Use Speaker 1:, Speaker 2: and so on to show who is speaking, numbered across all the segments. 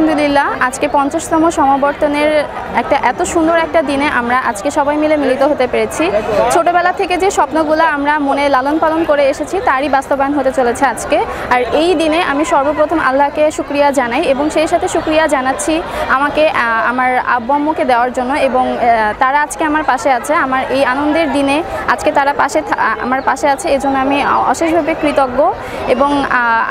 Speaker 1: আলহামদুলিল্লাহ আজকে 50তম সমাবর্তনের এত সুন্দর একটা দিনে আমরা আজকে সবাই মিলে মিলিত হতে পেরেছি। ছোটবেলা থেকে যে স্বপ্নগুলো আমরা মনে লালন পালন করে এসেছি তারই বাস্তবায়ন হতে চলেছে আজকে। আর এই দিনে আমি সর্বপ্রথম আল্লাহকে শুকরিয়া জানাই এবং সেই সাথে শুকরিয়া জানাচ্ছি আমাকে আমার আব্বু আম্মুকে দেওয়ার জন্য, এবং তারা আজকে আমার পাশে আছে। আমার এই আনন্দের দিনে আজকে তারা আমার পাশে আছে, এজন্য আমি অশেষভাবে কৃতজ্ঞ। এবং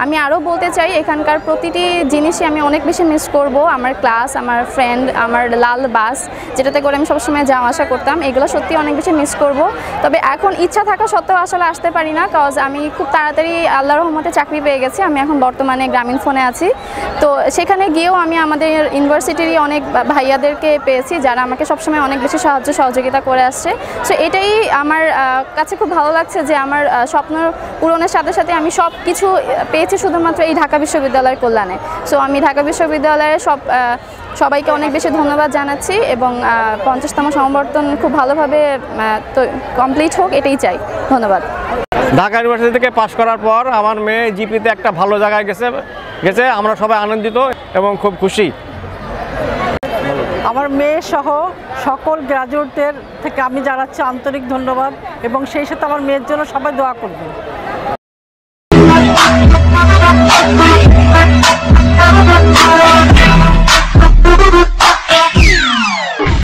Speaker 1: আমি আরও বলতে চাই এখানকার প্রতিটি জিনিসই আমি অনেক বেশি মিস করব। আমার ক্লাস, আমার ফ্রেন্ড, আমার লাল বাস যেটাতে করে আমি সবসময় যাওয়া আসা করতাম, এগুলো সত্যি অনেক বেশি মিস করব। তবে এখন ইচ্ছা থাকা সত্ত্বেও আসলে আসতে পারি না, কজ আমি খুব তাড়াতাড়ি আল্লাহর রহমতে চাকরি পেয়ে গেছি। আমি এখন বর্তমানে গ্রামীণ ফোনে আছি। তো সেখানে গিয়েও আমি আমাদের ইউনিভার্সিটিরই অনেক ভাইয়াদেরকে পেয়েছি যারা আমাকে সবসময় অনেক বেশি সাহায্য সহযোগিতা করে আসছে। সো এটাই আমার কাছে খুব ভালো লাগছে যে আমার স্বপ্ন পূরণের সাথে সাথে আমি সব কিছু পেয়েছি শুধুমাত্র এই ঢাকা বিশ্ববিদ্যালয়ের কল্যাণে। সো আমি ঢাকা বিশ্ববিদ্যালয়ের সবাইকে অনেক বেশি ধন্যবাদ জানাচ্ছি এবং 50তম সমাবর্তন খুব ভালোভাবে কমপ্লিট হোক এটাই চাই। ধন্যবাদ।
Speaker 2: ঢাকা ইউনিভার্সিটি থেকে পাশ করার পর আমার মেয়ে জিপিতে একটা ভালো জায়গায় গেছে। আমরা সবাই আনন্দিত এবং খুব খুশি।
Speaker 3: আমার মেয়ে সহ সকল গ্র্যাজুয়েটদের থেকে আমি জানাচ্ছি আন্তরিক ধন্যবাদ এবং সেই সাথে আমার মেয়ের জন্য সবাই দোয়া করবেন।